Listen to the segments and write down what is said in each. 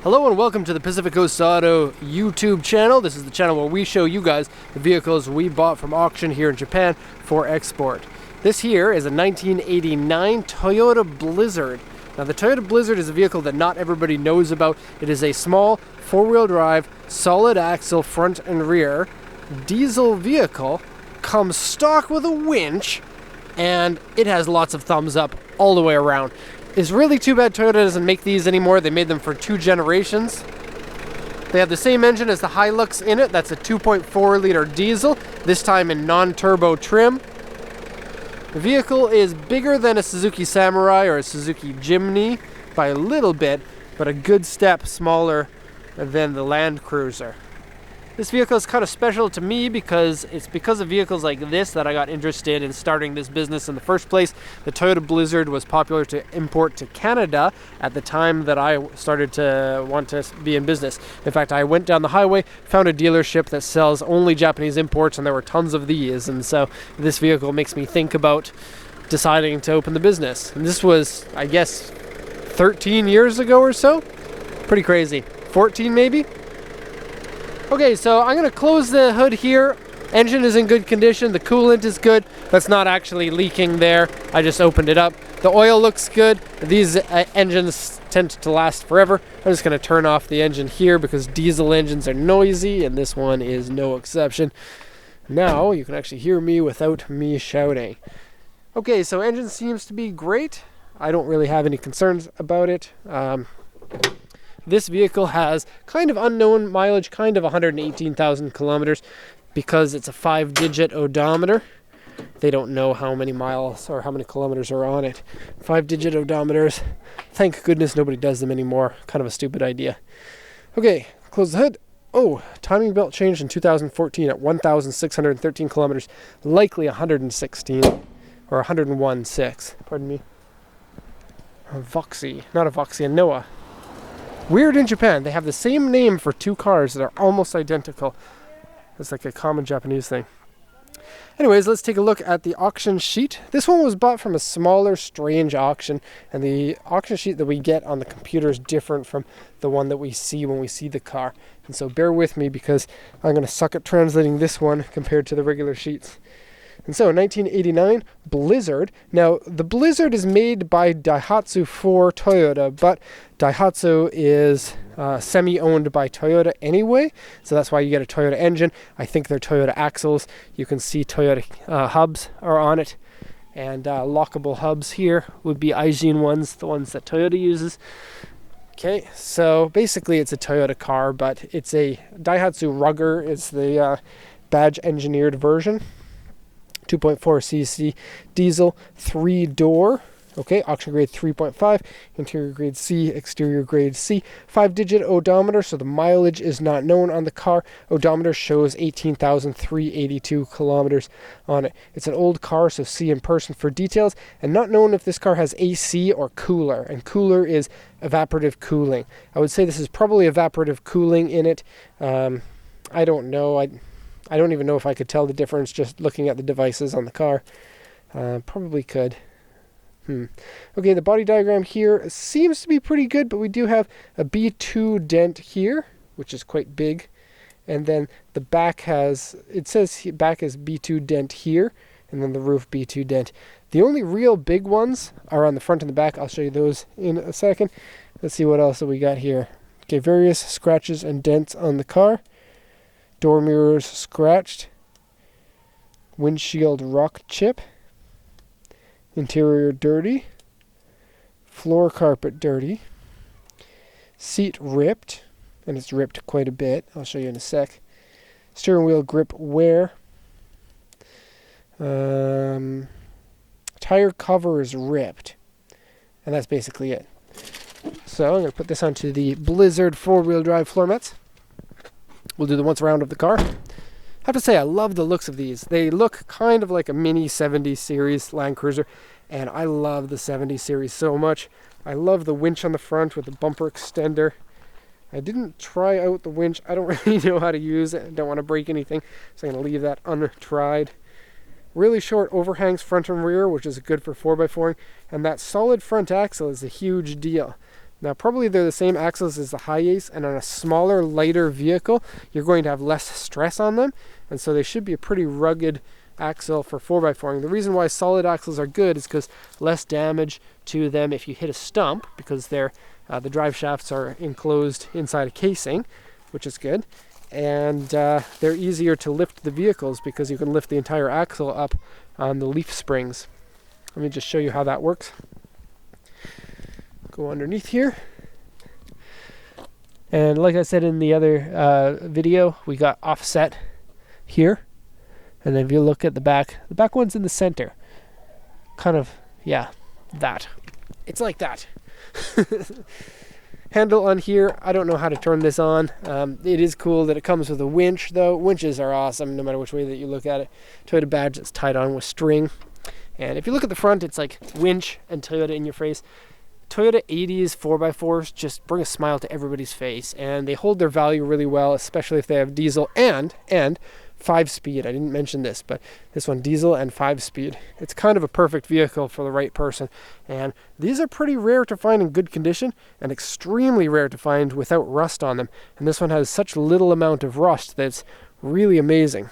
Hello and welcome to the Pacific Coast Auto YouTube channel. This is the channel where we show you guys the vehicles we bought from auction here in Japan for export. This here is a 1989 Toyota Blizzard. Now the Toyota Blizzard is a vehicle that not everybody knows about. It is a small four-wheel drive, solid axle front and rear diesel vehicle, comes stock with a winch, and it has lots of thumbs up all the way around. It's really too bad Toyota doesn't make these anymore. They made them for 2 generations. They have the same engine as the Hilux in it. That's a 2.4 liter diesel, this time in non-turbo trim. The vehicle is bigger than a Suzuki Samurai or a Suzuki Jimny by a little bit, but a good step smaller than the Land Cruiser. This vehicle is kind of special to me because it's because of vehicles like this that I got interested in starting this business in the first place. The Toyota Blizzard was popular to import to Canada at the time that I started to want to be in business. In fact, I went down the highway, found a dealership that sells only Japanese imports, and there were tons of these. And so this vehicle makes me think about deciding to open the business. And this was, I guess, 13 years ago or so. Pretty crazy. 14 maybe? Okay, so I'm going to close the hood here. Engine is in good condition. The coolant is good. That's not actually leaking there. I just opened it up. The oil looks good. These engines tend to last forever. I'm just going to turn off the engine here because diesel engines are noisy, and this one is no exception. Now you can actually hear me without me shouting. Okay, so engine seems to be great. I don't really have any concerns about it. This vehicle has kind of unknown mileage, kind of 118,000 kilometers, because it's a 5-digit odometer. They don't know how many miles or how many kilometers are on it. 5-digit odometers. Thank goodness nobody does them anymore. Kind of a stupid idea. Okay, close the hood. Oh, timing belt changed in 2014 at 1,613 kilometers, likely 116 or 101.6. Pardon me. A Voxy, not a Voxy, a Noah. Weird in Japan, they have the same name for 2 cars that are almost identical. It's like a common Japanese thing. Anyways, let's take a look at the auction sheet. This one was bought from a smaller, strange auction, and the auction sheet that we get on the computer is different from the one that we see when we see the car. And so bear with me because I'm going to suck at translating this one compared to the regular sheets. And so, 1989 Blizzard. Now, the Blizzard is made by Daihatsu for Toyota, but Daihatsu is semi-owned by Toyota anyway, so that's why you get a Toyota engine. I think they're Toyota axles. You can see Toyota hubs are on it, and lockable hubs here would be Aijin ones, the ones that Toyota uses. Okay, so basically it's a Toyota car, but it's a Daihatsu Rugger. It's the badge engineered version. 2.4cc diesel, 3-door, okay, auction grade 3.5, interior grade C, exterior grade C, 5-digit odometer, so the mileage is not known on the car. Odometer shows 18,382 kilometers on it. It's an old car, so see in person for details, and not known if this car has AC or cooler, and cooler is evaporative cooling. I would say this is probably evaporative cooling in it. I don't know. I don't even know if I could tell the difference just looking at the devices on the car. Probably could. Okay, the body diagram here seems to be pretty good, but we do have a B2 dent here, which is quite big. And then the back has, it says back is B2 dent here, and then the roof B2 dent. The only real big ones are on the front and the back. I'll show you those in a second. Let's see what else we got here. Okay, various scratches and dents on the car. Door mirrors scratched, windshield rock chip, interior dirty, floor carpet dirty, seat ripped, and it's ripped quite a bit. I'll show you in a sec. Steering wheel grip wear, tire cover is ripped, and that's basically it. So I'm going to put this onto the Blizzard 4-wheel drive floor mats. We'll do the once around of the car. I have to say, I love the looks of these. They look kind of like a mini 70 series Land Cruiser, and I love the 70 series so much. I love the winch on the front with the bumper extender. I didn't try out the winch. I don't really know how to use it. I don't want to break anything, so I'm going to leave that untried. Really short overhangs front and rear, which is good for 4x4, and that solid front axle is a huge deal. Now, probably they're the same axles as the Hiace, and on a smaller, lighter vehicle, you're going to have less stress on them, and so they should be a pretty rugged axle for 4x4ing. The reason why solid axles are good is because less damage to them if you hit a stump, because they're the drive shafts are enclosed inside a casing, which is good, and they're easier to lift the vehicles because you can lift the entire axle up on the leaf springs. Let me just show you how that works. Go underneath here, and like I said in the other video, we got offset here. And then if you look at the back one's in the center. Kind of, yeah, that. It's like that. Handle on here, I don't know how to turn this on. It is cool that it comes with a winch, though. Winches are awesome, no matter which way that you look at it. Toyota badge that's tied on with string. And if you look at the front, it's like winch and Toyota in your face. Toyota 80s 4x4s just bring a smile to everybody's face, and they hold their value really well, especially if they have diesel and 5-speed. I didn't mention this, but this one, diesel and 5-speed. It's kind of a perfect vehicle for the right person, and these are pretty rare to find in good condition and extremely rare to find without rust on them. And this one has such little amount of rust that it's really amazing.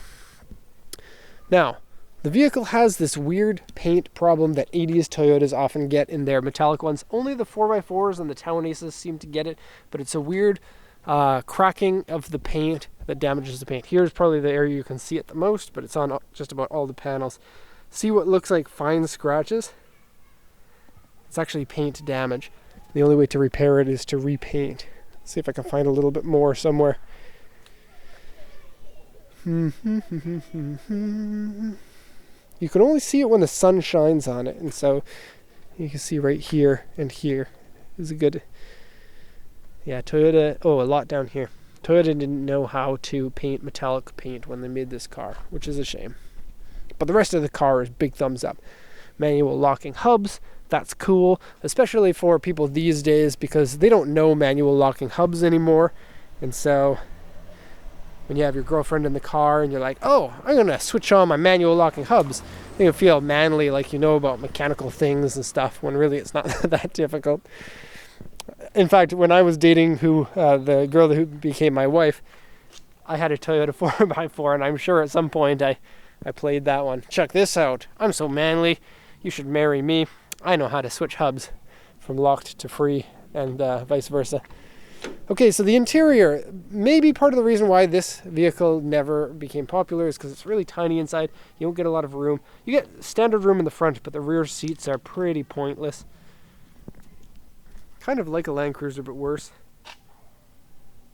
Now, the vehicle has this weird paint problem that 80s Toyotas often get in their metallic ones. Only the 4x4s and the Town Aces seem to get it, but it's a weird cracking of the paint that damages the paint. Here's probably the area you can see it the most, but it's on just about all the panels. See what looks like fine scratches? It's actually paint damage. The only way to repair it is to repaint. See if I can find a little bit more somewhere. You can only see it when the sun shines on it, and so you can see right here and here is a good. Yeah, Toyota, a lot down here. Toyota didn't know how to paint metallic paint when they made this car, which is a shame. But the rest of the car is big thumbs up. Manual locking hubs, that's cool, especially for people these days because they don't know manual locking hubs anymore. And so when you have your girlfriend in the car and you're like, oh, I'm going to switch on my manual locking hubs, you feel manly like you know about mechanical things and stuff, when really it's not that difficult. In fact, when I was dating the girl who became my wife, I had a Toyota 4x4, and I'm sure at some point I played that one. Check this out. I'm so manly. You should marry me. I know how to switch hubs from locked to free and vice versa. Okay, so the interior, maybe part of the reason why this vehicle never became popular is because it's really tiny inside. You don't get a lot of room. You get standard room in the front, but the rear seats are pretty pointless. Kind of like a Land Cruiser, but worse.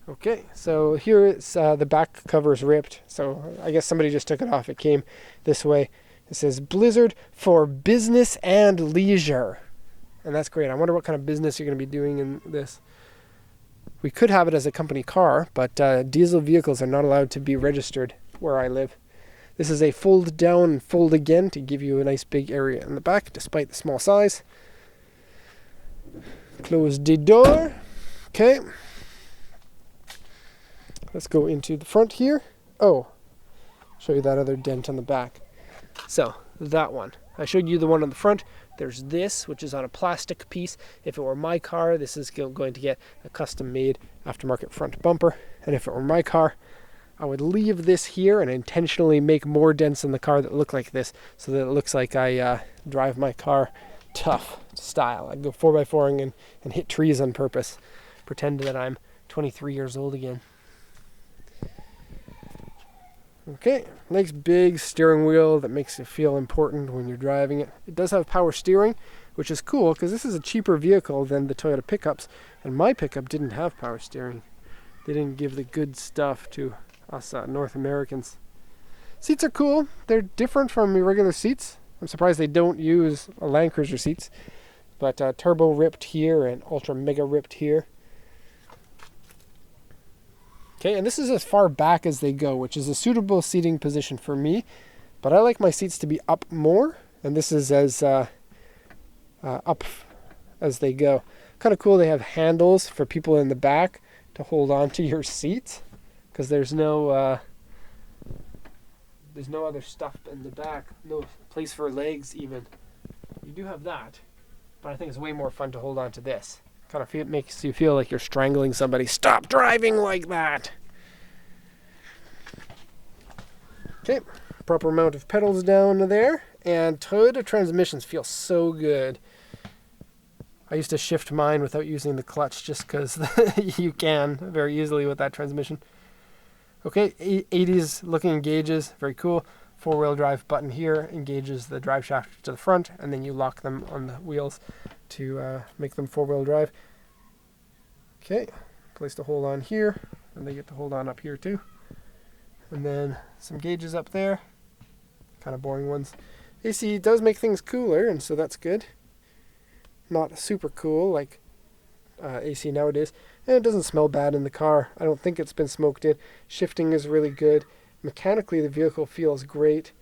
Okay, so here it's the back cover is ripped, so I guess somebody just took it off. It came this way. It says Blizzard for business and leisure, and that's great. I wonder what kind of business you're going to be doing in this. We could have it as a company car, but diesel vehicles are not allowed to be registered where I live. This is a fold down and fold again to give you a nice big area in the back, despite the small size. Close the door. Okay. Let's go into the front here. Oh, show you that other dent on the back. So, that one. I showed you the one on the front. There's this, which is on a plastic piece. If it were my car, this is going to get a custom-made aftermarket front bumper. And if it were my car, I would leave this here and intentionally make more dents in the car that look like this, so that it looks like I drive my car tough style. I'd go 4x4ing and hit trees on purpose. Pretend that I'm 23 years old again. Okay, nice big steering wheel that makes it feel important when you're driving it. It does have power steering, which is cool because this is a cheaper vehicle than the Toyota pickups, and my pickup didn't have power steering. They didn't give the good stuff to us North Americans. Seats are cool. They're different from your regular seats. I'm surprised they don't use Land Cruiser seats, but turbo ripped here and ultra mega ripped here. Okay, and this is as far back as they go, which is a suitable seating position for me, but I like my seats to be up more, and this is as up as they go. Kind of cool they have handles for people in the back to hold on to your seats, because there's no other stuff in the back, no place for legs even. You do have that, but I think it's way more fun to hold on to this. Kind of makes you feel like you're strangling somebody. Stop driving like that. Okay, proper amount of pedals down there, and Toyota transmissions feel so good. I used to shift mine without using the clutch just because you can very easily with that transmission. Okay, 80s looking gauges, very cool. 4-wheel drive button here engages the drive shaft to the front, and then you lock them on the wheels to make them 4-wheel drive. Okay, place to hold on here, and they get to hold on up here too. And then some gauges up there, kind of boring ones. AC does make things cooler, and so that's good. Not super cool like AC nowadays. And it doesn't smell bad in the car. I don't think it's been smoked in. Shifting is really good. Mechanically, the vehicle feels great.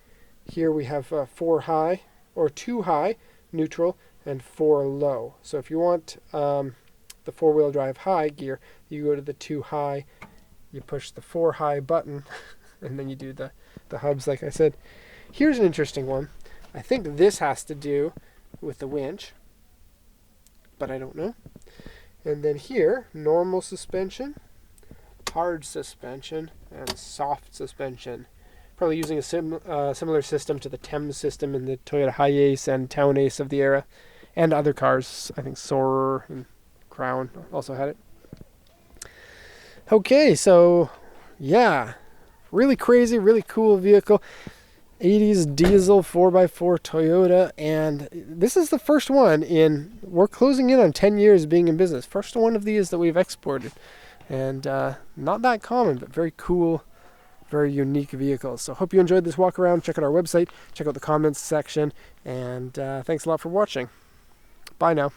Here we have 4 high, or 2 high, neutral, and 4 low. So if you want the 4-wheel drive high gear, you go to the 2 high, you push the 4 high button, and then you do the hubs like I said. Here's an interesting one. I think this has to do with the winch, but I don't know. And then here, normal suspension, hard suspension, and soft suspension. Probably using a similar system to the Thames system in the Toyota Hiace and Town Ace of the era, and other cars. I think Soarer and Crown also had it. Okay, so yeah, really crazy, really cool vehicle. 80s diesel 4x4 Toyota, and this is the first one we're closing in on 10 years being in business. First one of these that we've exported, and not that common, but very cool, very unique vehicles. So hope you enjoyed this walk around. Check out our website, check out the comments section, and thanks a lot for watching. Bye now.